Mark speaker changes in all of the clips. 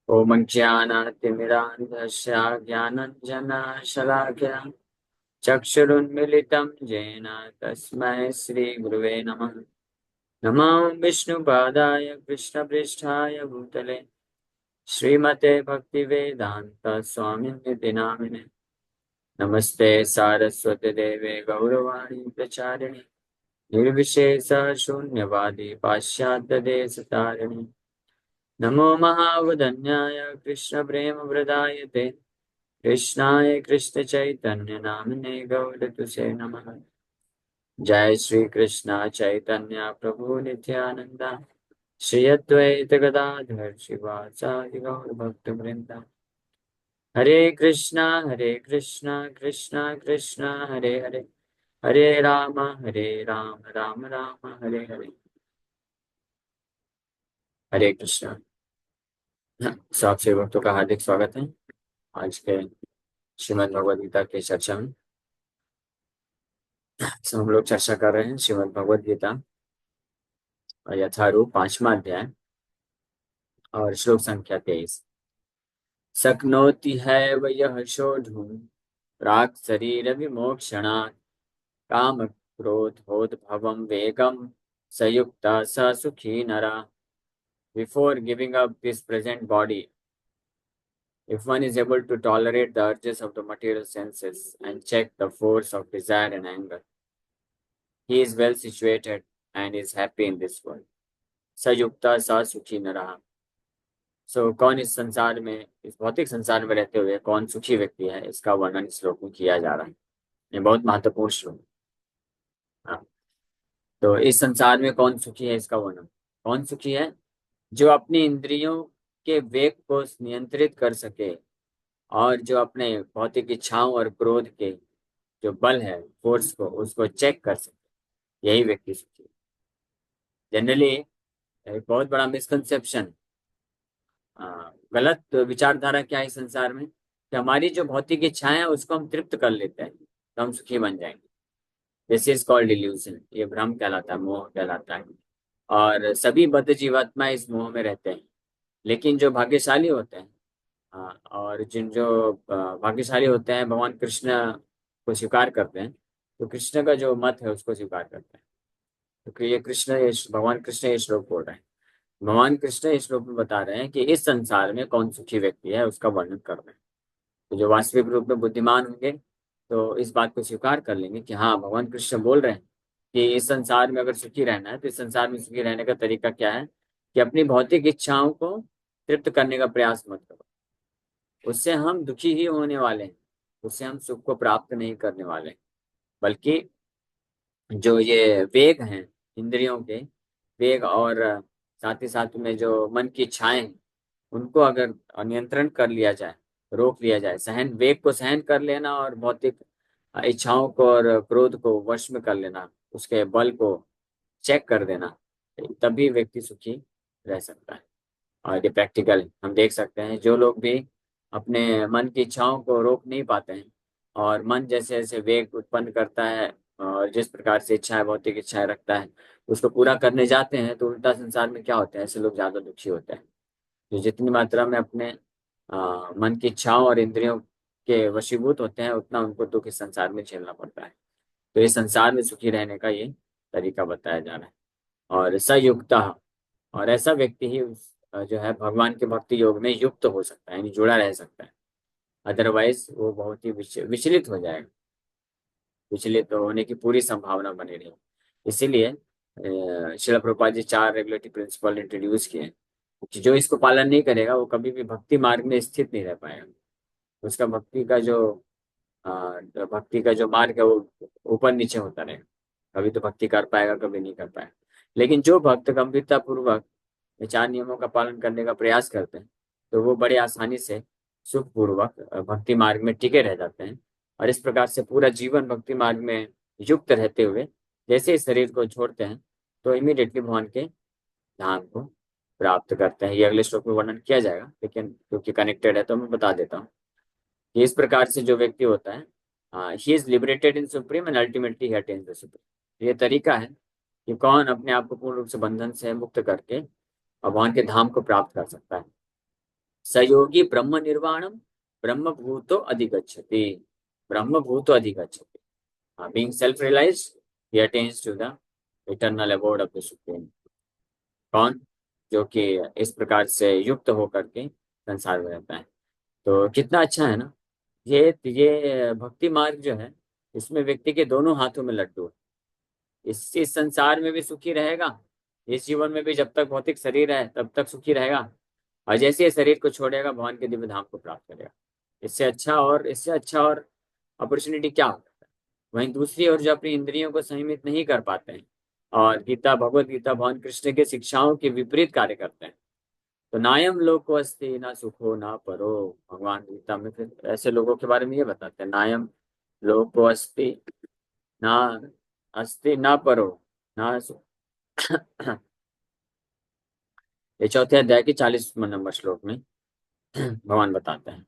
Speaker 1: ॐ ज्ञानातिमिरान्धस्य ज्ञानञ्जनशलाकया चक्षुरुन्मिलितं येन तस्मै श्रीगुरुवे नमः। नमो विष्णुपादाय कृष्णपृष्ठाय भूतले श्रीमते भक्तिवेदान्त स्वामिनिति नामिने। नमस्ते सारस्वती देवे गौरवाणी प्रचारिणे निर्विशेष शून्यवादी पाश्चात्यदेशतारिणे। नमो महावदन्याय कृष्णप्रेमवृदायते कृष्णाय कृष्णचैतन्य नामिने गौरतुसे नमः। जय श्री कृष्ण चैतन्य प्रभु नित्यानंद श्री अद्वैत गदाधर शिवाचार्य गौर भक्त वृंद। हरे कृष्णा कृष्णा कृष्णा हरे हरे, हरे राम राम राम हरे हरे। हरे कृष्णा। सब श्री भक्तों का हार्दिक स्वागत है आज के श्रीमद् भगवद गीता की चर्चा में। तो हम लोग चर्चा कर रहे हैं श्रीमद् भगवद गीता यथारूप 5वां अध्याय और श्लोक संख्या 23। शक्नोति है यः सोढुं प्राक् शरीर विमोक्षणात् काम क्रोधोद्भवं वेगं सयुक्ता स सुखी नरा। Before giving up this present body, if one is able to tolerate the urges of the material senses and check the force of desire and anger, he is well situated and is happy in this world. Sayukta सा सुखी न रहा। कौन इस संसार में, इस भौतिक संसार में रहते हुए कौन सुखी व्यक्ति है, इसका वर्णन इस श्लोक में किया जा रहा है। ये बहुत महत्वपूर्ण श्लोक है। हाँ, तो इस संसार में कौन सुखी है, इसका वर्णन। कौन सुखी है? जो अपनी इंद्रियों के वेग को नियंत्रित कर सके और जो अपने भौतिक इच्छाओं और क्रोध के जो बल है, फोर्स को, उसको चेक कर सके, यही व्यक्ति सुखी है। जनरली एक बहुत बड़ा मिसकंसेप्शन, गलत विचारधारा क्या है इस संसार में, कि हमारी जो भौतिक इच्छाएं हैं उसको हम तृप्त कर लेते हैं तो हम सुखी बन जाएंगे। This is called illusion. ये भ्रम कहलाता है, मोह कहलाता है। और सभी बद्ध जीवात्मा इस मोह में रहते हैं। लेकिन जो भाग्यशाली होते हैं, और जिन जो भाग्यशाली होते हैं, भगवान कृष्ण को स्वीकार करते हैं, तो कृष्ण का जो मत है उसको स्वीकार करते हैं। क्योंकि भगवान कृष्ण ये श्लोक बोल रहे हैं। भगवान कृष्ण इस श्लोक में बता रहे हैं कि इस संसार में कौन सुखी व्यक्ति है, उसका वर्णन कर रहे हैं। तो जो वास्तविक रूप में बुद्धिमान होंगे तो इस बात को स्वीकार कर लेंगे कि हाँ, भगवान कृष्ण बोल रहे हैं कि इस संसार में अगर सुखी रहना है तो इस संसार में सुखी रहने का तरीका क्या है, कि अपनी भौतिक इच्छाओं को तृप्त करने का प्रयास मत करो। उससे हम दुखी ही होने वाले हैं, उससे हम सुख को प्राप्त नहीं करने वाले, बल्कि जो ये वेग हैं, इंद्रियों के वेग, और साथ ही साथ में जो मन की इच्छाएं हैं, उनको अगर नियंत्रण कर लिया जाए, रोक लिया जाए, सहन, वेग को सहन कर लेना और भौतिक इच्छाओं को और क्रोध को वश में कर लेना, उसके बल को चेक कर देना, तभी व्यक्ति सुखी रह सकता है। और ये प्रैक्टिकल हम देख सकते हैं। जो लोग भी अपने मन की इच्छाओं को रोक नहीं पाते हैं और मन जैसे जैसे वेग उत्पन्न करता है और जिस प्रकार से इच्छाएं, भौतिक इच्छाएं रखता है, उसको पूरा करने जाते हैं, तो उल्टा संसार में क्या होता है, ऐसे लोग ज्यादा दुखी होते हैं। जो जितनी मात्रा में अपने मन की इच्छाओं और इंद्रियों के वशीभूत होते हैं, उतना उनको दुख इस संसार में झेलना पड़ता है। तो इस संसार में सुखी रहने का ये तरीका बताया जा रहा है। और सयुक्ता, और ऐसा व्यक्ति ही जो है भगवान के भक्ति योग में युक्त हो सकता है, यानी जुड़ा रह सकता है। अदरवाइज वो बहुत ही विचलित हो जाएगा। विचलित होने की पूरी संभावना बनी रही। इसीलिए Srila Prabhupada ji 4 regulatory principal introduce किए हैं कि जो इसको पालन नहीं करेगा वो कभी भी भक्ति मार्ग में स्थित नहीं रह पाएगा। उसका भक्ति का जो मार्ग है वो ऊपर नीचे होता रहेगा। कभी तो भक्ति कर पाएगा, कभी नहीं कर पाएगा। लेकिन जो भक्त गंभीरता पूर्वक ये 4 नियमों का पालन करने का प्रयास करते हैं, तो वो बड़े आसानी से सुखपूर्वक भक्ति मार्ग में टिके रह जाते हैं। और इस प्रकार से पूरा जीवन भक्ति मार्ग में युक्त रहते हुए जैसे इस शरीर को छोड़ते हैं, तो इमीडिएटली भगवान के धाम को प्राप्त करते हैं। ये अगले श्लोक में वर्णन किया जाएगा, लेकिन क्योंकि कनेक्टेड है तो मैं बता देता हूँ कि इस प्रकार से जो व्यक्ति होता है, he is liberated in supreme and ultimately he attains the supreme. ये तरीका है कि कौन अपने आप को पूर्ण रूप से बंधन से मुक्त करके भगवान के धाम को प्राप्त कर सकता है। सयोगी ब्रह्म निर्वाणम ब्रह्मभूतो अधिगच्छति, ब्रह्मभूतो अधिगच्छति। Being self realised he attains to the eternal abode of the supreme. कौन? जो कि इस प्रकार से युक्त होकर के संसार में रहता है। तो कितना अच्छा है ना। ये भक्ति मार्ग जो है, इसमें व्यक्ति के दोनों हाथों में लड्डू है। इस संसार में भी सुखी रहेगा, इस जीवन में भी जब तक भौतिक शरीर है तब तक सुखी रहेगा, और जैसे ये शरीर को छोड़ेगा भगवान के दिव्य धाम को प्राप्त करेगा। इससे अच्छा और अपॉर्चुनिटी क्या हो सकता है। वहीं दूसरी ओर जो अपनी इंद्रियों को संयमित नहीं कर पाते हैं और भगवत गीता भगवान कृष्ण के शिक्षाओं के विपरीत कार्य करते हैं, तो नायम लोको अस्ति ना सुखो ना परो। भगवान गीता में फिर ऐसे लोगों के बारे में ये बताते हैं, नायम लोको ना अस्ति ना परो ना सुख। ये चौथे अध्याय के 40 नंबर श्लोक में भगवान बताते हैं,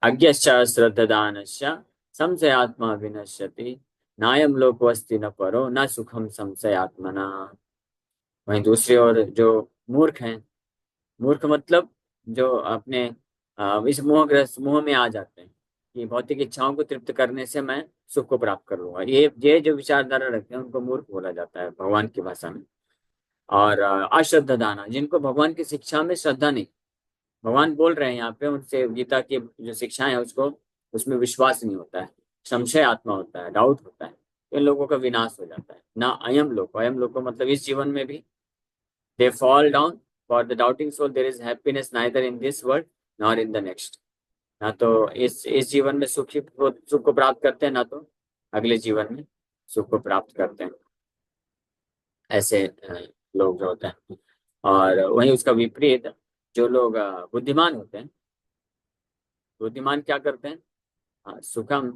Speaker 1: अज्ञश्च श्रद्धदानश्च संशयात्मा विनश्यति, नायम लोको अस्ति न परो न सुखम संशयात्मना। वहीं दूसरी ओर जो मूर्ख हैं, मूर्ख मतलब जो अपने इस मोह में आ जाते हैं कि भौतिक इच्छाओं को तृप्त करने से मैं सुख को प्राप्त कर लूंगा, ये जो विचारधारा रखते हैं उनको मूर्ख बोला जाता है भगवान की भाषा में। और अश्रद्धा दाना, जिनको भगवान की शिक्षा में श्रद्धा नहीं, भगवान बोल रहे हैं यहाँ पे, उनसे गीता की जो शिक्षाएं हैं उसको उसमें विश्वास नहीं होता है, संशय आत्मा होता है, डाउट होता है, तो इन लोगों का विनाश हो जाता है ना। अयम लोग को मतलब इस जीवन में भी they fall down, for the doubting soul there is happiness neither in this world nor in the next. ना तो इस जीवन में सुख को प्राप्त करते हैं, ना तो अगले जीवन में सुख को प्राप्त करते हैं, ऐसे लोग जो होते हैं। और वहीं उसका विपरीत जो लोग बुद्धिमान होते हैं, बुद्धिमान क्या करते हैं? सुखम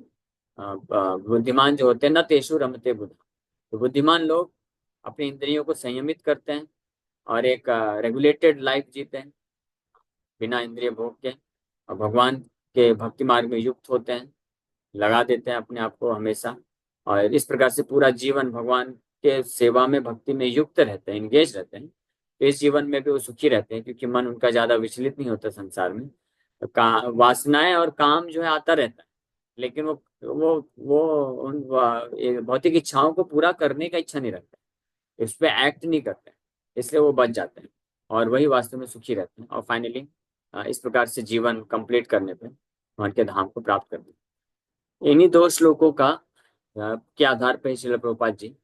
Speaker 1: बुद्धिमान जो होते हैं न तेषु रमते बुद्ध, तो बुद्धिमान लोग अपनी इंद्रियों को संयमित करते हैं और एक रेगुलेटेड लाइफ जीते हैं बिना इंद्रिय भोग के, और भगवान के भक्ति मार्ग में युक्त होते हैं, लगा देते हैं अपने आप को हमेशा, और इस प्रकार से पूरा जीवन भगवान के सेवा में भक्ति में युक्त रहते हैं, इंगेज रहते हैं। तो इस जीवन में भी वो सुखी रहते हैं क्योंकि मन उनका ज्यादा विचलित नहीं होता संसार में। तो वासनाएं और काम जो है आता रहता है, लेकिन वो ये भौतिक इच्छाओं को पूरा करने का इच्छा नहीं रखता, इस पे एक्ट नहीं करते, इसलिए वो बच जाते हैं और वही वास्तव में सुखी रहते हैं, और फाइनली इस प्रकार से जीवन कंप्लीट करने पे भगवान के धाम को प्राप्त करते हैं। इन्हीं दो श्लोकों का के आधार पर श्रील प्रभुपाद जी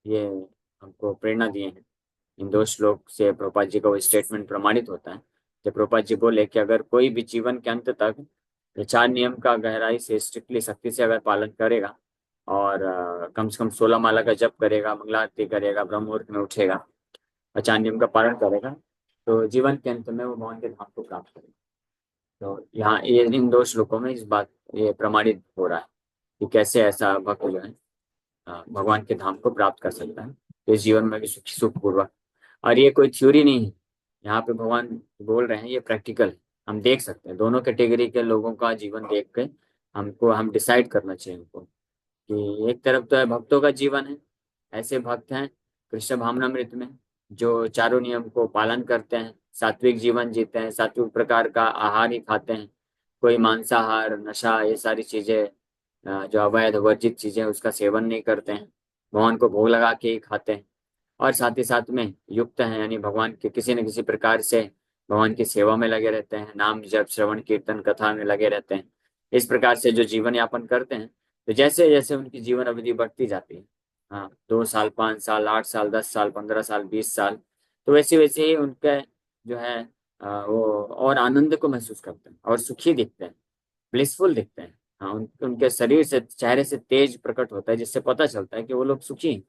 Speaker 1: ये हमको प्रेरणा दिए हैं। इन दो श्लोक से प्रभुपाद जी का वो स्टेटमेंट प्रमाणित होता है, जब प्रभुपाद जी बोले कि अगर कोई भी जीवन के अंत तक ये 4 नियम का गहराई से स्ट्रिक्टली सख्ती से अगर पालन करेगा और कम से कम 16 माला का जप करेगा, मंगला आरती करेगा, ब्रह्म मुहूर्त में उठेगा और 4 नियम का पालन करेगा, तो जीवन के अंत में वो भगवान के धाम को प्राप्त करेगा। तो यहाँ ये इन दो श्लोकों में इस बात ये प्रमाणित हो रहा है कि कैसे ऐसा भक्त जो है भगवान के धाम को प्राप्त कर सकता है, तो इस जीवन में भी सुखपूर्वक। और ये कोई थ्योरी नहीं है, यहाँ पे भगवान बोल रहे हैं, ये प्रैक्टिकल है। हम देख सकते हैं दोनों कैटेगरी के लोगों का जीवन देख के हम डिसाइड करना चाहिए हमको कि एक तरफ तो है भक्तों का जीवन है, ऐसे भक्त हैं कृष्ण भावनामृत में जो चारों नियम को पालन करते हैं, सात्विक जीवन जीते हैं, सात्विक प्रकार का आहार ही खाते हैं, कोई मांसाहार नशा ये सारी चीजें जो अवैध वर्जित चीजें उसका सेवन नहीं करते हैं, भगवान को भोग लगा के ही खाते हैं, और साथ ही साथ में युक्त हैं यानी भगवान के किसी न किसी प्रकार से भगवान की सेवा में लगे रहते हैं, नाम जप श्रवण कीर्तन कथा में लगे रहते हैं। इस प्रकार से जो जीवन यापन करते हैं, तो जैसे जैसे उनकी जीवन अवधि बढ़ती जाती है, हाँ 2 साल 5 साल 8 साल 10 साल 15 साल 20 साल, तो वैसे वैसे ही उनके जो है वो और आनंद को महसूस करते हैं और सुखी दिखते हैं, ब्लिसफुल दिखते हैं। हाँ उनके शरीर से चेहरे से तेज प्रकट होता है जिससे पता चलता है कि वो लोग सुखी हैं,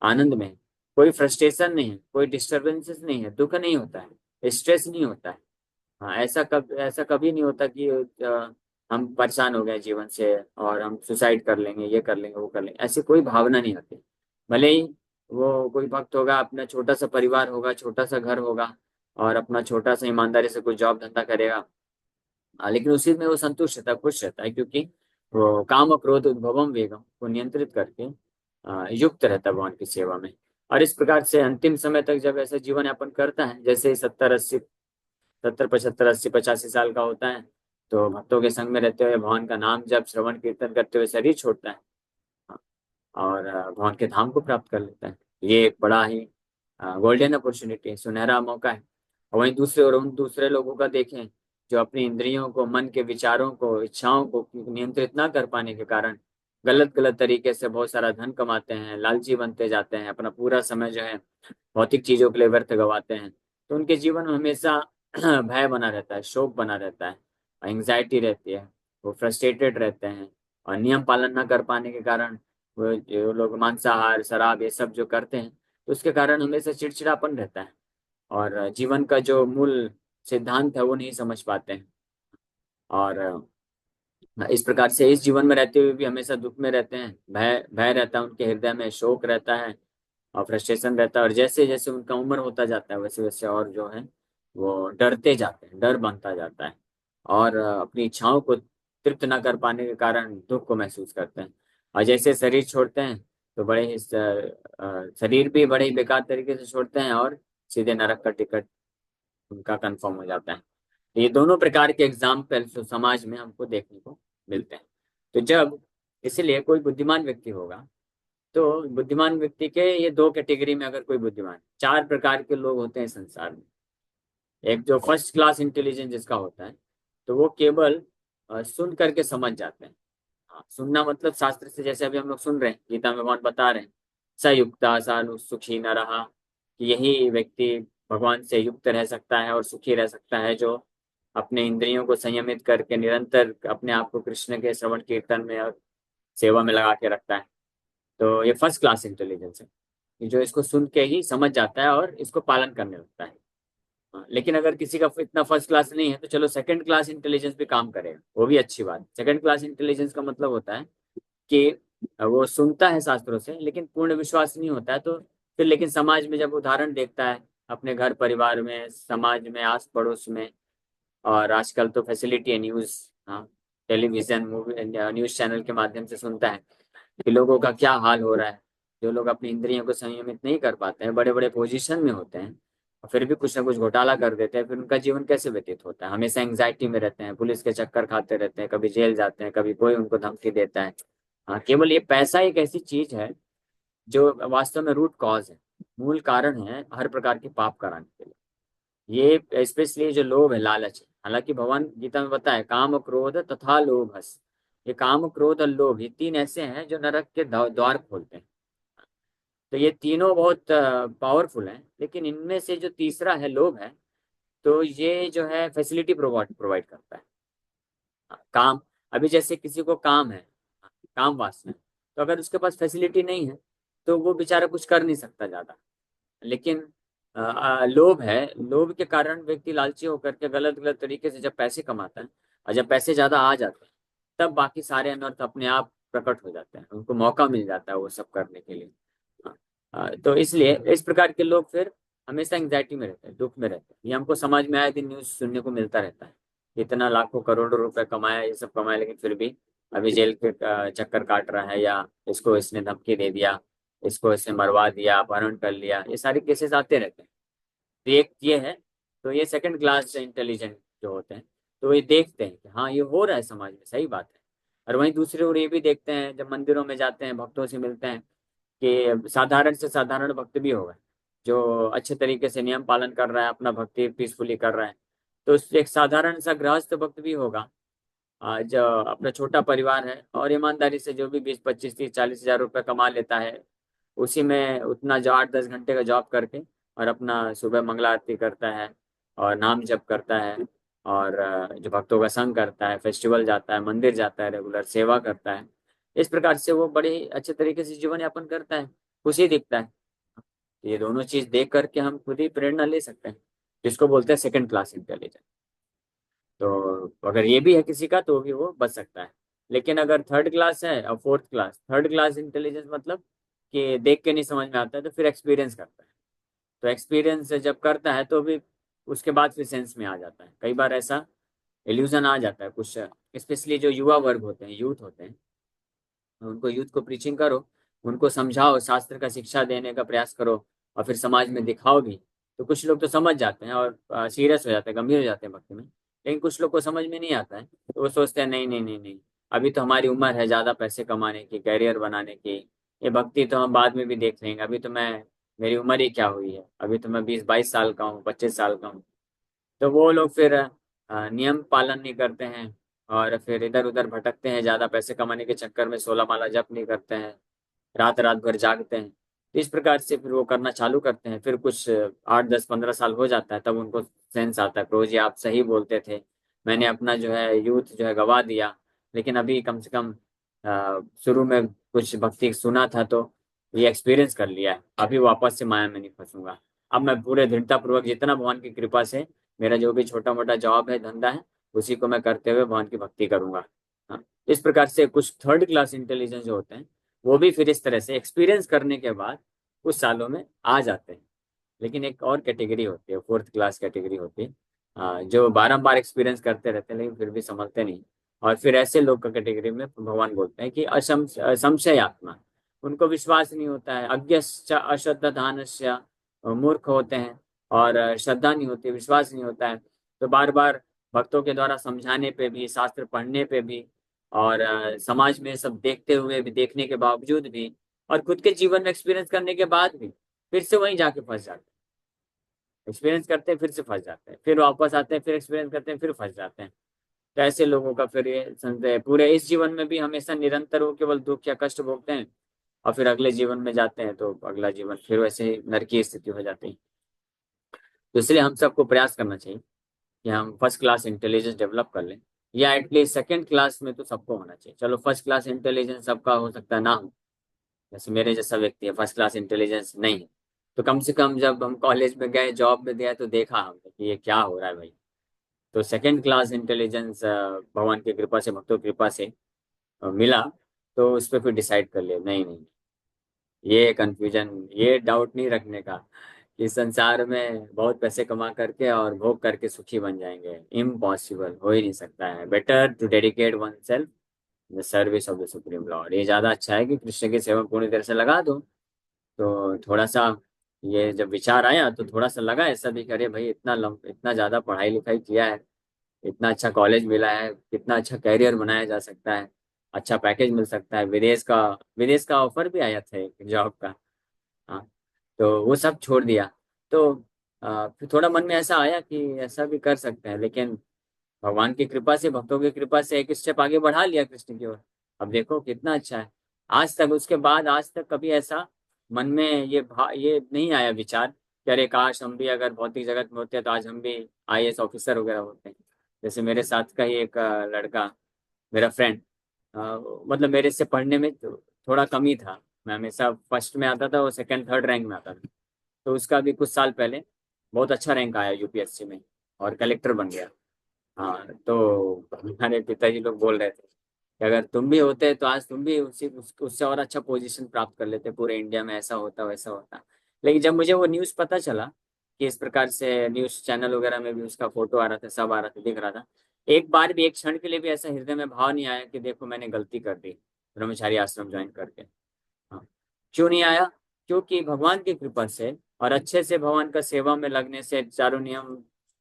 Speaker 1: आनंद में हैं। कोई फ्रस्ट्रेशन नहीं है, कोई डिस्टरबेंसेस नहीं है, दुख नहीं होता है, स्ट्रेस नहीं होता है। हाँ ऐसा कभी नहीं होता कि हम परेशान हो गए जीवन से और हम सुसाइड कर लेंगे, ये कर लेंगे वो कर लेंगे, ऐसी कोई भावना नहीं आती। भले ही वो कोई भक्त होगा, अपना छोटा सा परिवार होगा, छोटा सा घर होगा और अपना छोटा सा ईमानदारी से कोई जॉब धंधा करेगा, लेकिन उसी में वो संतुष्ट रहता है, खुश रहता है, क्योंकि वो काम क्रोध उद्भवम वेगम को नियंत्रित करके युक्त रहता है भगवान की सेवा में। और इस प्रकार से अंतिम समय तक जब ऐसा जीवन यापन करता है, जैसे 70 80 70 75 80 85 साल का होता है तो भक्तों के संग में रहते हुए भगवान का नाम जब श्रवण कीर्तन करते हुए शरीर छोड़ता है और भगवान के धाम को प्राप्त कर लेता है। ये एक बड़ा ही गोल्डन अपॉर्चुनिटी है, सुनहरा मौका है। और वहीं दूसरे और उन दूसरे लोगों का देखें जो अपनी इंद्रियों को, मन के विचारों को, इच्छाओं को नियंत्रित ना कर पाने के कारण गलत गलत तरीके से बहुत सारा धन कमाते हैं, लालची बनते जाते हैं, अपना पूरा समय जो है भौतिक चीजों के लिए व्यर्थ गवाते हैं। तो उनके जीवन में हमेशा भय बना रहता है, शोक बना रहता है, एंग्जाइटी रहती है, वो फ्रस्ट्रेटेड रहते हैं। और नियम पालन न कर पाने के कारण वो जो लोग मांसाहार, शराब ये सब जो करते हैं तो उसके कारण हमेशा चिड़चिड़ापन रहता है और जीवन का जो मूल सिद्धांत है वो नहीं समझ पाते हैं। और इस प्रकार से इस जीवन में रहते हुए भी हमेशा दुख में रहते हैं, भय भय रहता है उनके हृदय में, शोक रहता है और फ्रस्ट्रेशन रहता है। और जैसे जैसे उनका उम्र होता जाता है वैसे वैसे और जो है वो डरते जाते हैं, डर बनता जाता है और अपनी इच्छाओं को तृप्त न कर पाने के कारण दुख को महसूस करते हैं। और जैसे शरीर छोड़ते हैं तो बड़े ही शरीर भी बड़े ही बेकार तरीके से छोड़ते हैं और सीधे नरक का टिकट उनका कंफर्म हो जाता है। ये दोनों प्रकार के एग्जाम्पल समाज में हमको देखने को मिलते हैं। तो जब इसीलिए कोई बुद्धिमान व्यक्ति होगा तो बुद्धिमान व्यक्ति के ये दो कैटेगरी में, अगर कोई बुद्धिमान, चार प्रकार के लोग होते हैं संसार में। एक जो फर्स्ट क्लास इंटेलिजेंस जिसका होता है तो वो केवल सुन करके समझ जाते हैं। हाँ, सुनना मतलब शास्त्र से, जैसे अभी हम लोग सुन रहे हैं, गीता में भगवान बता रहे हैं स युक्ता सानु सुखी न रहा, कि यही व्यक्ति भगवान से युक्त रह सकता है और सुखी रह सकता है जो अपने इंद्रियों को संयमित करके निरंतर अपने आप को कृष्ण के श्रवण कीर्तन में और सेवा में लगा के रखता है। तो ये फर्स्ट क्लास इंटेलिजेंस है कि जो इसको सुन के ही समझ जाता है और इसको पालन करने लगता है। हाँ, लेकिन अगर किसी का इतना फर्स्ट क्लास नहीं है तो चलो सेकंड क्लास इंटेलिजेंस भी काम करेगा, वो भी अच्छी बात। सेकंड क्लास इंटेलिजेंस का मतलब होता है कि वो सुनता है शास्त्रों से लेकिन पूर्ण विश्वास नहीं होता है, तो फिर लेकिन समाज में जब उदाहरण देखता है अपने घर परिवार में, समाज में, आस पड़ोस में, और आजकल तो फैसिलिटी है न्यूज, हाँ, टेलीविजन, मूवी, न्यूज चैनल के माध्यम से सुनता है कि लोगों का क्या हाल हो रहा है। जो लोग अपनी इंद्रियों को संयमित नहीं कर पाते हैं, बड़े बड़े पोजीशन में होते हैं और फिर भी कुछ ना कुछ घोटाला कर देते हैं, फिर उनका जीवन कैसे व्यतीत होता है? हमेशा एंग्जाइटी में रहते हैं, पुलिस के चक्कर खाते रहते हैं, कभी जेल जाते हैं, कभी कोई उनको धमकी देता है। हाँ, केवल ये पैसा एक ऐसी चीज है जो वास्तव में रूट कॉज है, मूल कारण है हर प्रकार के पाप कराने के लिए। ये स्पेशली जो लोभ है, लालच है। हालांकि भगवान गीता में बताया काम क्रोध तथा लोभस, ये काम क्रोध और लोभ, ये तीन ऐसे हैं जो नरक के द्वार खोलते हैं। तो ये तीनों बहुत पावरफुल हैं, लेकिन इनमें से जो तीसरा है लोभ है, तो ये जो है फैसिलिटी प्रोवाइड प्रोवाइड करता है। काम, अभी जैसे किसी को काम है, काम वासना है, तो अगर उसके पास फैसिलिटी नहीं है तो वो बेचारा कुछ कर नहीं सकता ज्यादा। लेकिन लोभ है, लोभ के कारण व्यक्ति लालची होकर के गलत गलत तरीके से जब पैसे कमाता है और जब पैसे ज्यादा आ जाते हैं तब बाकी सारे अनर्थ अपने आप प्रकट हो जाते हैं, उनको मौका मिल जाता है वो सब करने के लिए। हाँ, तो इसलिए इस प्रकार के लोग फिर हमेशा एंग्जाइटी में रहते हैं, दुख में रहते हैं। ये हमको समाज में आए दिन न्यूज सुनने को मिलता रहता है, इतना लाखों करोड़ों रुपए कमाया, ये सब कमाया, लेकिन फिर भी अभी जेल के चक्कर काट रहा है, या इसको इसने धमकी दे दिया, इसको इसने मरवा दिया, अपहरण कर लिया, ये सारे केसेस आते रहते हैं। तो एक ये है, तो ये सेकंड क्लास इंटेलिजेंट जो होते हैं तो ये देखते हैं कि हाँ ये हो रहा है समाज में, सही बात है। और वहीं दूसरी ओर ये भी देखते हैं जब मंदिरों में जाते हैं, भक्तों से मिलते हैं, कि साधारण से साधारण भक्त भी होगा जो अच्छे तरीके से नियम पालन कर रहा है, अपना भक्ति पीसफुली कर रहा है। तो एक साधारण सा गृहस्थ भक्त भी होगा जो अपना छोटा परिवार है और ईमानदारी से जो भी 20 25 30 40 हजार रुपये कमा लेता है, उसी में उतना जो 8 10 घंटे का जॉब करके और अपना सुबह मंगला आरती करता है और नाम जप करता है और जो भक्तों का संग करता है, फेस्टिवल जाता है, मंदिर जाता है, रेगुलर सेवा करता है। इस प्रकार से वो बड़े ही अच्छे तरीके से जीवन यापन करता है, खुशी दिखता है। ये दोनों चीज देख करके हम खुद ही प्रेरणा ले सकते हैं, जिसको बोलते हैं सेकंड क्लास इंटेलिजेंस। तो अगर ये भी है किसी का तो भी वो बच सकता है। लेकिन अगर थर्ड क्लास है और fourth class, third class intelligence मतलब कि देख के नहीं समझ में आता है तो फिर एक्सपीरियंस करता है। तो एक्सपीरियंस जब करता है तो भी उसके बाद फिर सेंस में आ जाता है। कई बार ऐसा इल्यूजन आ जाता है कुछ, स्पेशली जो युवा वर्ग होते हैं, यूथ होते हैं, उनको यूथ को प्रीचिंग करो, उनको समझाओ, शास्त्र का शिक्षा देने का प्रयास करो और फिर समाज में दिखाओ भी, तो कुछ लोग तो समझ जाते हैं और सीरियस हो जाते हैं, गंभीर हो जाते हैं भक्ति में। लेकिन कुछ लोग को समझ में नहीं आता है, तो वो सोचते हैं नहीं नहीं नहीं नहीं, अभी तो हमारी उम्र है ज़्यादा पैसे कमाने की, करियर बनाने की, ये भक्ति तो हम बाद में भी देख लेंगे, अभी तो मैं, मेरी उम्र ही क्या हुई है, अभी तो मैं 20-22 साल का हूँ, 25 साल का हूँ। तो वो लोग फिर नियम पालन नहीं करते हैं, और फिर इधर उधर भटकते हैं, ज़्यादा पैसे कमाने के चक्कर में 16 माला जप नहीं करते हैं, रात रात भर जागते हैं। तो इस प्रकार से फिर वो करना चालू करते हैं, फिर कुछ 8-10-15 साल हो जाता है, तब उनको सेंस आता है, प्रभु जी आप सही बोलते थे, मैंने अपना जो है यूथ जो है गवा दिया, लेकिन अभी कम से कम शुरू में कुछ भक्ति सुना था तो ये एक्सपीरियंस कर लिया है, अभी वापस से माया में नहीं फंसूंगा। अब मैं पूरे दृढ़ता पूर्वक जितना भगवान की कृपा से मेरा जो भी छोटा मोटा जॉब है, धंधा है, उसी को मैं करते हुए भगवान की भक्ति करूंगा। हाँ, इस प्रकार से कुछ थर्ड क्लास इंटेलिजेंस जो होते हैं, वो भी फिर इस तरह से एक्सपीरियंस करने के बाद कुछ सालों में आ जाते हैं। लेकिन एक और कैटेगरी होती है, फोर्थ क्लास कैटेगरी होती है, जो बारंबार एक्सपीरियंस करते रहते हैं लेकिन फिर भी समझते नहीं। और फिर ऐसे लोग का कैटेगरी में भगवान बोलते हैं कि संशय आत्मा, उनको विश्वास नहीं होता है, अज्ञ अश्रद्धानस्य, मूर्ख होते हैं, और श्रद्धा नहीं होती, विश्वास नहीं होता है। तो बार बार भक्तों के द्वारा समझाने पे भी, शास्त्र पढ़ने पे भी, और समाज में सब देखते हुए भी, देखने के बावजूद भी, और खुद के जीवन में एक्सपीरियंस करने के बाद भी फिर से वहीं जाके फंस जाते हैं। एक्सपीरियंस करते हैं फिर से फंस जाते हैं, फिर वापस आते हैं, फिर एक्सपीरियंस करते हैं, फिर फंस जाते हैं। तो ऐसे लोगों का फिर ये संदेह पूरे इस जीवन में भी हमेशा निरंतर वो केवल दुख या कष्ट भोगते हैं, और फिर अगले जीवन में जाते हैं तो अगला जीवन फिर वैसे ही नरकीय स्थिति हो जाती है। तो इसलिए हम सबको प्रयास करना चाहिए कि हम फर्स्ट क्लास इंटेलिजेंस डेवलप कर लें, या एटलीस्ट सेकंड क्लास में तो सबको होना चाहिए। चलो फर्स्ट क्लास इंटेलिजेंस सबका हो सकता है ना हो, जैसे मेरे जैसा व्यक्ति है फर्स्ट क्लास इंटेलिजेंस नहीं है, तो कम से कम जब हम कॉलेज में गए, जॉब में दिया, तो देखा हमने कि ये क्या हो रहा है भाई। तो सेकंड क्लास इंटेलिजेंस भगवान की कृपा से, भक्तों की कृपा से मिला, तो उस पर फिर डिसाइड कर लिया नहीं नहीं, ये कंफ्यूजन, ये डाउट नहीं रखने का कि संसार में बहुत पैसे कमा करके और भोग करके सुखी बन जाएंगे, इम्पॉसिबल, हो ही नहीं सकता है। Better to dedicate oneself the service of the supreme lord, ये ज्यादा अच्छा है कि कृष्ण की सेवा पूरी तरह से लगा दो। तो थोड़ा सा ये जब विचार आया तो थोड़ा सा लगा ऐसा भी, करे भाई इतना ज्यादा पढ़ाई लिखाई किया है, इतना अच्छा कॉलेज मिला है, कितना अच्छा कैरियर बनाया जा सकता है, अच्छा पैकेज मिल सकता है, विदेश का ऑफर भी आया था एक जॉब का। हाँ, तो वो सब छोड़ दिया। तो फिर थोड़ा मन में ऐसा आया कि ऐसा भी कर सकते हैं, लेकिन भगवान की कृपा से, भक्तों की कृपा से एक स्टेप आगे बढ़ा लिया कृष्ण की ओर। अब देखो कितना अच्छा है। आज तक, उसके बाद आज तक कभी ऐसा मन में ये नहीं आया विचार कि अरे काश हम भी अगर भौतिक जगत में होते तो आज हम भी आईएएस ऑफिसर वगैरह होते। जैसे मेरे साथ का ही एक लड़का, मेरा फ्रेंड, मतलब मेरे से पढ़ने में तो थोड़ा कम ही था, मैं हमेशा फर्स्ट में आता था, वो सेकंड थर्ड रैंक में आता था। तो उसका भी कुछ साल पहले बहुत अच्छा रैंक आया यूपीएससी में, और कलेक्टर बन गया। हाँ, तो हमारे पिताजी लोग बोल रहे थे कि अगर तुम भी होते तो आज तुम भी उससे और अच्छा पोजीशन प्राप्त कर लेते, पूरे इंडिया में ऐसा होता वैसा होता। लेकिन जब मुझे वो न्यूज़ पता चला कि इस प्रकार से न्यूज़ चैनल वगैरह में भी उसका फोटो आ रहा था, सब आ रहा था, दिख रहा था, एक बार भी, एक क्षण के लिए भी ऐसा हृदय में भाव नहीं आया कि देखो मैंने गलती कर दी ब्रह्मचारी आश्रम ज्वाइन करके। हाँ, क्यों नहीं आया? क्योंकि भगवान की कृपा से और अच्छे से भगवान का सेवा में लगने से, चारों नियम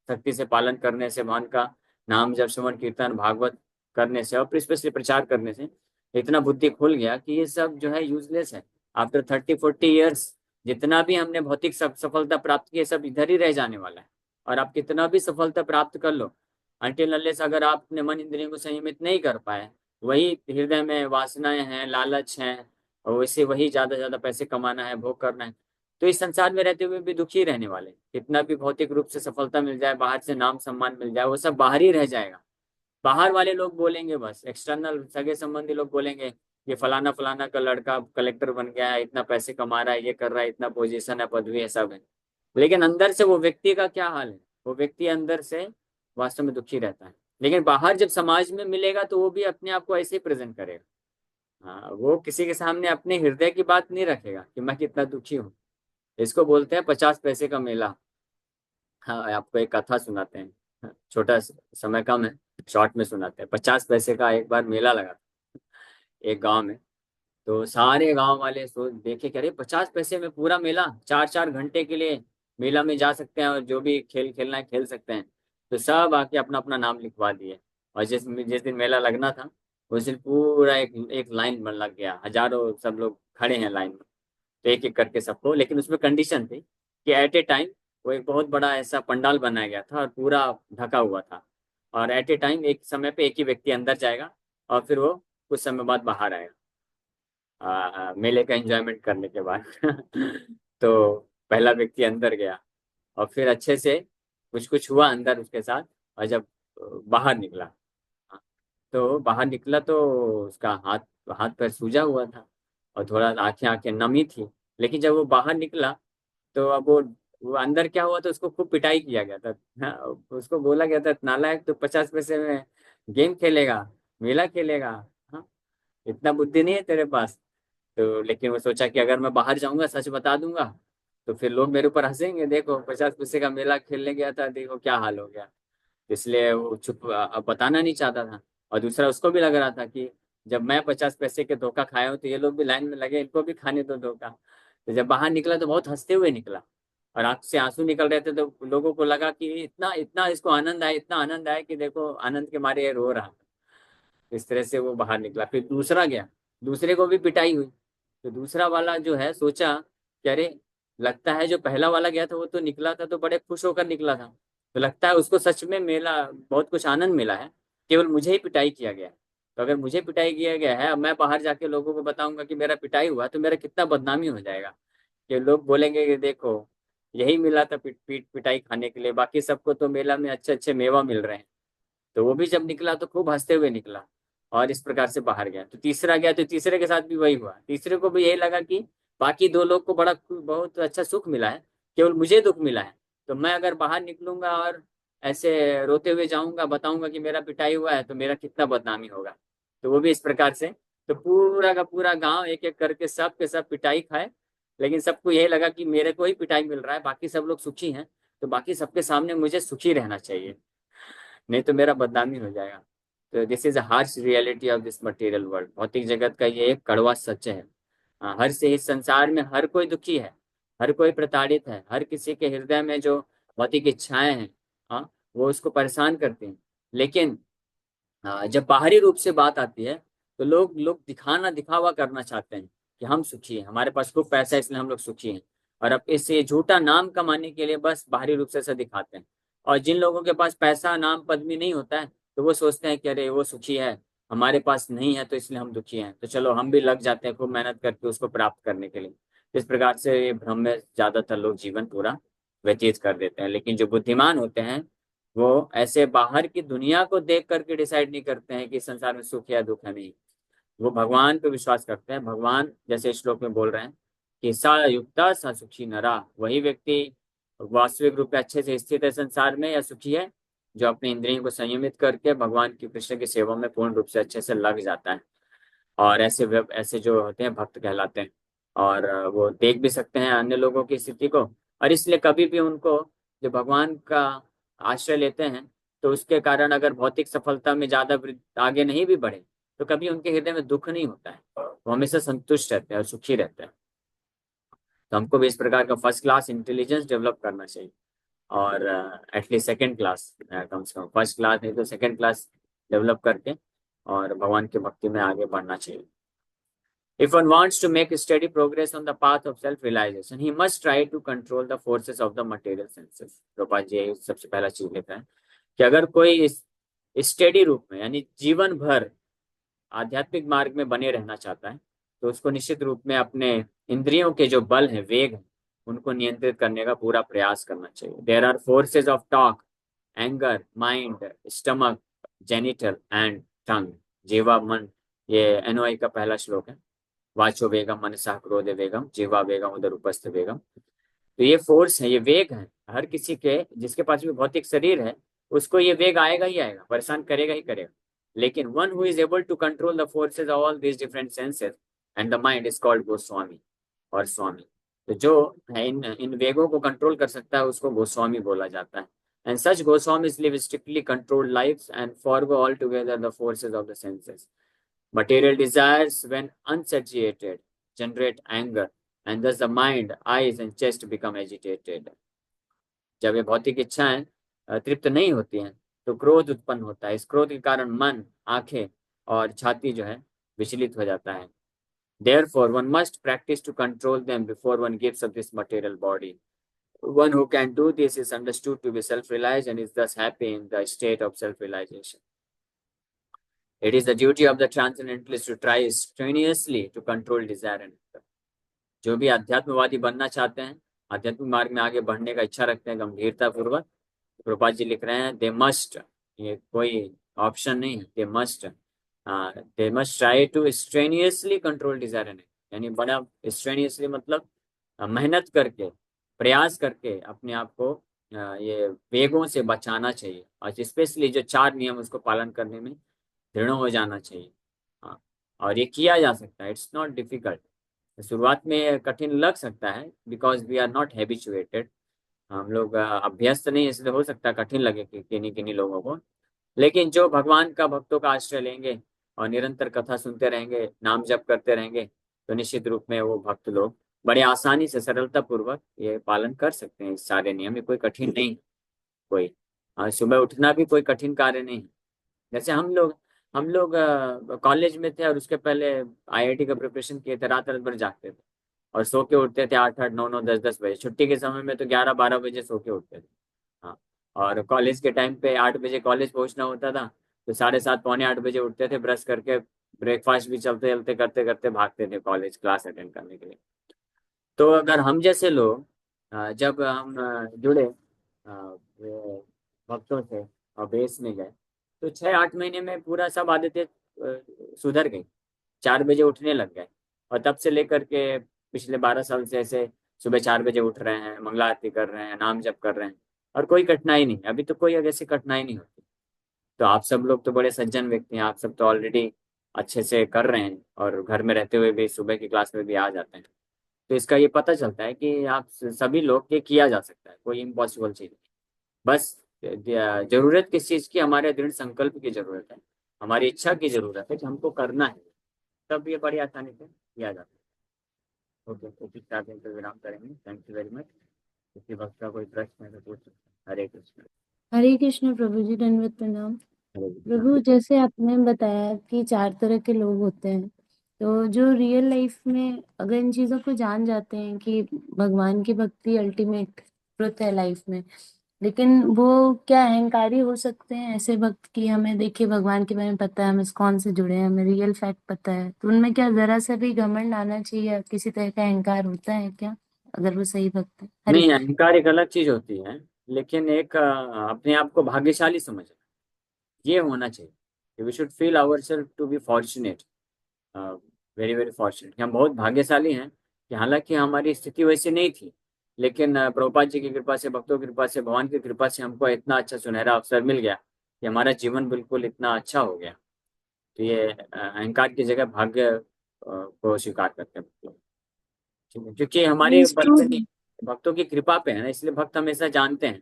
Speaker 1: सख्ती से पालन करने से, भगवान का नाम जब श्रवण कीर्तन भागवत करने से, और स्पेशली प्रचार करने से इतना बुद्धि खुल गया कि ये सब जो है यूजलेस है। आफ्टर 30-40 ईयर्स जितना भी हमने भौतिक सफलता प्राप्त की है, सब इधर ही रह जाने वाला है। और आप कितना भी सफलता प्राप्त कर लो, अनटिल अनलेस अगर आप अपने मन इंद्रियों को संयमित नहीं कर पाए, वही हृदय में वासनाएं हैं, लालच हैं, और वैसे वही ज्यादा पैसे कमाना है, भोग करना है, तो इस संसार में रहते हुए भी दुखी रहने वाले। कितना भी भौतिक रूप से सफलता मिल जाए, बाहर से नाम सम्मान मिल जाए, वो सब बाहर ही रह जाएगा। बाहर वाले लोग बोलेंगे, बस एक्सटर्नल सगे संबंधी लोग बोलेंगे ये फलाना फलाना का लड़का कलेक्टर बन गया है, इतना पैसे कमा रहा है, ये कर रहा है, इतना पोजीशन है, पदवी है, सब है। लेकिन अंदर से वो व्यक्ति का क्या हाल है? वो व्यक्ति अंदर से वास्तव में दुखी रहता है। लेकिन बाहर जब समाज में मिलेगा तो वो भी अपने आप को ऐसे ही प्रेजेंट करेगा। हाँ, वो किसी के सामने अपने हृदय की बात नहीं रखेगा कि मैं कितना दुखी हूँ। इसको बोलते हैं 50 पैसे का मेला। हाँ, आपको एक कथा सुनाते हैं, छोटा समय कम है, शॉर्ट में सुनाते हैं। 50 पैसे का एक बार मेला लगा था एक गांव में। तो सारे गांव वाले सोच देखे कि अरे 50 पैसे में पूरा मेला, 4-4 घंटे के लिए मेला में जा सकते हैं और जो भी खेल खेलना है खेल सकते हैं। तो सब आके अपना अपना नाम लिखवा दिए। और जिस दिन मेला लगना था उस दिन पूरा एक एक लाइन बन लग गया, हजारों सब लोग खड़े हैं लाइन में। तो एक एक करके सबको, लेकिन उसमें कंडीशन थी कि एट ए टाइम वो एक बहुत बड़ा ऐसा पंडाल बनाया गया था और पूरा ढका हुआ था। और एट ए टाइम एक समय पे एक ही व्यक्ति अंदर जाएगा और फिर वो कुछ समय बाद बाहर आएगा, मेले का एंजॉयमेंट करने के बाद। तो पहला व्यक्ति अंदर गया और फिर अच्छे से कुछ कुछ हुआ अंदर उसके साथ। और जब बाहर निकला, तो बाहर निकला तो उसका हाथ हाथ पैर सूजा हुआ था और थोड़ा आंखें आंखें नमी थी। लेकिन जब वो बाहर निकला तो अब वो अंदर क्या हुआ, तो उसको खूब पिटाई किया गया था। हाँ, उसको बोला गया था, नालायक तो 50 पैसे में गेम खेलेगा, मेला खेलेगा, हाँ, इतना बुद्धि नहीं है तेरे पास। तो लेकिन वो सोचा कि अगर मैं बाहर जाऊंगा सच बता दूंगा तो फिर लोग मेरे ऊपर हंसेंगे, देखो 50 पैसे का मेला खेलने गया था, देखो क्या हाल हो गया। इसलिए वो चुप, अब बताना नहीं चाहता था। और दूसरा उसको भी लग रहा था कि जब मैं 50 पैसे के धोखा खाया हूँ तो ये लोग भी लाइन में लगे, इनको भी खाने दो धोखा। तो जब बाहर निकला तो बहुत हंसते हुए निकला और आंख से आंसू निकल रहे थे। तो लोगों को लगा कि इतना इतना इसको आनंद आया, इतना आनंद आया कि देखो आनंद के मारे ये रो रहा। इस तरह से वो बाहर निकला। फिर दूसरा गया, दूसरे को भी पिटाई हुई। तो दूसरा वाला जो है सोचा कि अरे, लगता है जो पहला वाला गया था वो तो निकला था तो बड़े खुश होकर निकला था, तो लगता है उसको सच में मेला बहुत कुछ आनंद मिला है, केवल मुझे ही पिटाई किया गया है। तो अगर मुझे पिटाई किया गया है, अब मैं बाहर जाके लोगों को बताऊंगा कि मेरा पिटाई हुआ, तो मेरा कितना बदनामी हो जाएगा। कि लोग बोलेंगे कि देखो यही मिला था पिटाई खाने के लिए, बाकी सबको तो मेला में अच्छे अच्छे मेवा मिल रहे हैं। तो वो भी जब निकला तो खूब हंसते हुए निकला और इस प्रकार से बाहर गया। तो तीसरा गया तो तीसरे के साथ भी वही हुआ। तीसरे को भी यही लगा कि बाकी दो लोग को बड़ा बहुत अच्छा सुख मिला है, केवल मुझे दुख मिला है। तो मैं अगर बाहर निकलूंगा और ऐसे रोते हुए जाऊंगा, बताऊंगा कि मेरा पिटाई हुआ है, तो मेरा कितना बदनामी होगा। तो वो भी इस प्रकार से, तो पूरा का पूरा गांव एक एक करके सब के सब पिटाई खाए। लेकिन सबको यही लगा कि मेरे को ही पिटाई मिल रहा है, बाकी सब लोग सुखी हैं, तो बाकी सबके सामने मुझे सुखी रहना चाहिए, नहीं तो मेरा बदनामी हो जाएगा। तो this is harsh reality of this material world. भौतिक जगत का ये एक कड़वा सच है। हर से इस संसार में हर कोई दुखी है, हर कोई प्रताड़ित है, हर किसी के हृदय में जो भौतिक इच्छाएं हैं, हाँ, वो उसको परेशान करती हैं। लेकिन जब बाहरी रूप से बात आती है तो लोग लोग दिखावा करना चाहते हैं कि हम सुखी हैं, हमारे पास खूब पैसा है इसलिए हम लोग सुखी हैं। और अब इससे झूठा नाम कमाने के लिए बस बाहरी रूप से ऐसा दिखाते हैं। और जिन लोगों के पास पैसा नाम पदवी नहीं होता है, तो वो सोचते हैं कि अरे वो सुखी है, हमारे पास नहीं है तो इसलिए हम दुखी हैं, तो चलो हम भी लग जाते हैं खूब मेहनत करके उसको प्राप्त करने के लिए। इस प्रकार से ये भ्रम में ज्यादातर लोग जीवन पूरा व्यतीत कर देते हैं। लेकिन जो बुद्धिमान होते हैं वो ऐसे बाहर की दुनिया को देख करके डिसाइड नहीं करते हैं कि संसार में सुख या दुख है, नहीं। वो भगवान पे विश्वास करते हैं। भगवान जैसे श्लोक में बोल रहे हैं कि सा युक्ता सा सुखी नरा, वही व्यक्ति वास्तविक रूप में अच्छे से स्थित है संसार में या सुखी है, जो अपने इंद्रियों को संयमित करके भगवान की कृष्ण की सेवा में पूर्ण रूप से अच्छे से लग जाता है। और ऐसे जो होते हैं भक्त कहलाते हैं। और वो देख भी सकते हैं अन्य लोगों की स्थिति को। और इसलिए कभी भी उनको, जो भगवान का आश्रय लेते हैं, तो उसके कारण अगर भौतिक सफलता में ज्यादा आगे नहीं भी बढ़े, तो कभी उनके हृदय में दुख नहीं होता है, वो हमेशा संतुष्ट रहते हैं और सुखी रहते हैं। तो हमको भी इस प्रकार का फर्स्ट क्लास इंटेलिजेंस डेवलप करना चाहिए। और एटलीस्ट सेकंड क्लास, कम से कम फर्स्ट क्लास नहीं तो सेकंड क्लास डेवलप करके और भगवान की भक्ति में आगे बढ़ना चाहिए। If one wants to make steady progress on the path of self-realization, he must try to control the forces of the material senses. Prabhupada ji यही सबसे पहला चीज लिखा है कि अगर कोई इस स्टेडी रूप में यानी जीवन भर आध्यात्मिक मार्ग में बने रहना चाहता है, तो उसको निश्चित रूप में अपने इंद्रियों के जो बल है, वेग है, उनको नियंत्रित करने का पूरा प्रयास करना चाहिए। There are forces of talk, anger, mind, stomach, genital and tongue. जीवा मन, ये एनओआई का पहला श्लोक है। वाचो वेगम मनसा क्रोध वेगम जीवा वेगम उधर उपस्थ वेगम। तो ये फोर्स है, ये वेग है। हर किसी के जिसके पास भी भौतिक शरीर है उसको ये वेग आएगा ही आएगा, परेशान करेगा ही करेगा। लेकिन one who is able to control the forces of all these different senses and the mind is called Goswami और स्वामी। तो जो है इन इन वेगों को कंट्रोल कर सकता है उसको गोस्वामी बोला जाता है। And such Goswamis live strictly controlled lives and forgo all together the forces of the senses. Material desires, when unsatiated, generate anger, and thus the mind, eyes, and chest become agitated. जब ये भौतिक इच्छाएं तृप्त नहीं होती हैं तो क्रोध उत्पन्न होता है। इस क्रोध के कारण मन, आंखें और छाती जो है विचलित हो जाता है। Therefore, one must practice to control them before one gives up this material body. One who can do this is understood to be self-realized and is thus happy in the state of self-realization. It is the duty of the transcendentalist to try strenuously to control desire and hunger. जो भी अध्यात्मवादी बनना चाहते हैं, आध्यात्मिक मार्ग में आगे बढ़ने का इच्छा रखते हैं गंभीरता पूर्वक, प्रभुपाद जी लिख रहे हैं दे मस्ट, ये कोई ऑप्शन नहीं है, they must try to strenuously control desire, यानी बड़ा स्ट्रेनियसली मतलब मेहनत करके, प्रयास करके अपने आप को ये वेगों से बचाना चाहिए, और स्पेशली जो 4 नियम उसको पालन करने में दृढ़ हो जाना चाहिए। हाँ, और ये किया जा सकता है, इट्स नॉट डिफिकल्ट। शुरुआत में कठिन लग सकता है because we are not habituated, हम लोग अभ्यस्त नहीं, इसलिए हो सकता है कठिन लगे कि किन्हीं किन्हीं लोगों को। लेकिन जो भगवान का भक्तों का आश्रय लेंगे और निरंतर कथा सुनते रहेंगे, नाम जप करते रहेंगे, तो निश्चित रूप में वो भक्त लोग बड़े आसानी से सरलता पूर्वक ये पालन कर सकते हैं। इस सारे नियम में कोई कठिन नहीं, कोई सुबह उठना भी कोई कठिन कार्य नहीं। जैसे हम लोग कॉलेज में थे और उसके पहले आईआईटी का प्रिपरेशन किए थे, रात रात भर जागते थे और सो के उठते थे 8-8, 9-9, 10-10 बजे। छुट्टी के समय में तो 11-12 बजे सो के उठते थे। हाँ, और कॉलेज के टाइम पे 8 बजे कॉलेज पहुंचना होता था, तो 7:30, पौने 8 बजे उठते थे, ब्रश करके ब्रेकफास्ट भी चलते चलते करते करते भागते थे कॉलेज क्लास अटेंड करने के लिए। तो अगर हम जैसे लोग जब हम जुड़े वो भक्तों से और बेस में गए, तो 6-8 महीने में पूरा सब आदतें सुधर गई, 4 बजे उठने लग गए। और तब से लेकर के पिछले 12 साल से ऐसे सुबह 4 बजे उठ रहे हैं, मंगला आरती कर रहे हैं, नाम जप कर रहे हैं, और कोई कठिनाई नहीं, अभी तो कोई ऐसी कठिनाई नहीं होती। तो आप सब लोग तो बड़े सज्जन व्यक्ति हैं, आप सब तो ऑलरेडी अच्छे से कर रहे हैं और घर में रहते हुए भी सुबह की क्लास में भी आ जाते हैं। तो इसका ये पता चलता है कि आप सभी लोग ये किया जा सकता है, कोई इम्पॉसिबल चीज नहीं। बस जरूरत किस चीज की, हमारे दृढ़ संकल्प की जरूरत है, हमारी इच्छा की जरूरत है कि हमको करना है, तब ये बड़ी आसानी से किया जा सकता है। ओके, तो फिर चार दिन विराम करेंगे। Thank you very much. किसी वक्त का कोई प्रश्न है तो पूछ सकते हैं। हरे कृष्ण।
Speaker 2: हरे कृष्ण प्रभु जी, दंडवत प्रणाम।
Speaker 1: हरे कृष्ण।
Speaker 2: प्रभु, जैसे आपने बताया कि 4 तरह के लोग होते हैं, तो जो रियल लाइफ में अगर इन चीजों को जान जाते हैं कि भगवान की भक्ति अल्टीमेट ट्रुथ है लाइफ में, लेकिन वो क्या अहंकारी हो सकते हैं ऐसे भक्त की हमें देखिए भगवान के बारे में पता है, हम इस्कॉन से जुड़े हैं, हमें रियल फैक्ट पता है, तो उनमें क्या जरा सा भी घमंड आना चाहिए या किसी तरह का अहंकार होता है क्या, अगर वो सही भक्त है? हरे
Speaker 1: नहीं,
Speaker 2: कृष्ण।
Speaker 1: अहंकार एक अलग चीज होती है, लेकिन एक अपने आप को भाग्यशाली समझना, ये होना चाहिए। We should feel our self to be fortunate, very very fortunate, हम बहुत भाग्यशाली हैं कि हालांकि हमारी स्थिति वैसी नहीं थी, लेकिन प्रभुपाद जी की कृपा से, भक्तों की कृपा से, भगवान की कृपा से हमको इतना अच्छा सुनहरा अवसर मिल गया कि हमारा जीवन बिल्कुल इतना अच्छा हो गया। तो ये अहंकार की जगह भाग्य को स्वीकार करते हैं भक्त लोग। ठीक है, क्योंकि हमारे
Speaker 2: मीन्स
Speaker 1: बल
Speaker 2: ट्रू।
Speaker 1: पे नहीं, भक्तों की कृपा पे है ना, इसलिए भक्त हमेशा जानते हैं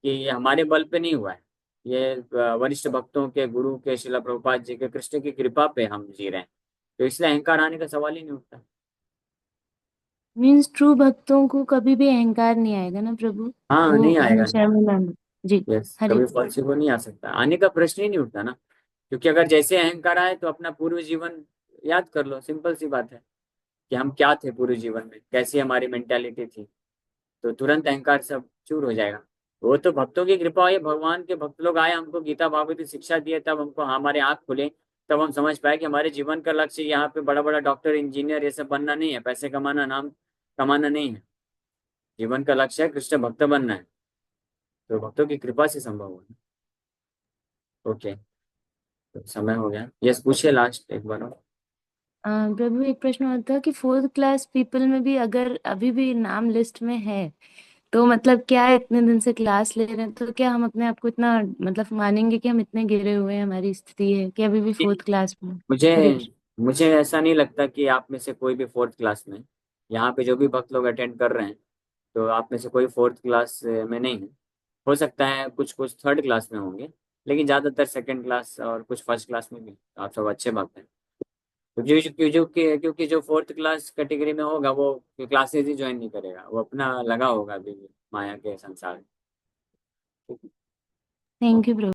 Speaker 1: कि ये हमारे बल पे नहीं हुआ है, ये वरिष्ठ भक्तों के, गुरु के, शिला प्रभुपाद जी के, कृष्ण की कृपा पे हम जी रहे हैं। तो इसलिए अहंकार आने का सवाल ही नहीं उठता।
Speaker 2: मीन्स ट्रू भक्तों को कभी भी अहंकार नहीं आएगा ना प्रभु?
Speaker 1: हाँ,
Speaker 2: वो
Speaker 1: नहीं आएगा, नहीं।
Speaker 2: हमेशा में नम्र। जी।
Speaker 1: यस,
Speaker 2: हरे
Speaker 1: कभी
Speaker 2: कृष्ण।
Speaker 1: पॉसिबल नहीं आ सकता, आने का प्रश्न ही नहीं उठता ना। क्योंकि अगर जैसे अहंकार आए तो अपना पूर्व जीवन याद कर लो, सिंपल सी बात है कि हम क्या थे पूर्व जीवन में, कैसी हमारी मेंटेलिटी थी, तो तुरंत अहंकार सब चूर हो जाएगा। वो तो भक्तों की कृपा है, भगवान के भक्त लोग आए, हमको गीता भागवत की शिक्षा दिए, तब हमको हमारे आंख खुले, तब हम समझ पाए कि हमारे जीवन का लक्ष्य यहाँ पे बड़ा बड़ा डॉक्टर, इंजीनियर, ये सब बनना नहीं है, पैसे कमाना, नाम कमाना नहीं है। जीवन का लक्ष्य है कृष्ण भक्त बनना है, तो भक्तों की कृपा से संभव हुआ। ओके, तो समय हो गया। यस, पूछिए लास्ट एक बार और।
Speaker 2: प्रभु, एक प्रश्न और था कि 4th क्लास पीपल में भी अगर अभी भी नाम लिस्ट में है, तो मतलब क्या इतने दिन से क्लास ले रहे हैं, तो क्या हम अपने आप को इतना मतलब मानेंगे कि हम इतने गिरे हुए हैं, हमारी स्थिति है कि अभी भी 4th क्लास में?
Speaker 1: मुझे
Speaker 2: हरे कृष्ण।
Speaker 1: मुझे ऐसा नहीं लगता कि आप में से कोई भी 4th क्लास में, यहाँ पे जो भी भक्त लोग अटेंड कर रहे हैं, तो आप में से कोई 4th क्लास में नहीं है। हो सकता है कुछ कुछ 3rd क्लास में होंगे, लेकिन ज़्यादातर 2nd क्लास और कुछ 1st क्लास में भी आप सब अच्छे भक्त हैं। क्योंकि जो 4th क्लास कैटेगरी में होगा वो क्लासेज ही ज्वाइन नहीं करेगा, वो अपना लगा होगा अभी भी माया के संसार में। ठीक है।
Speaker 2: Thank you.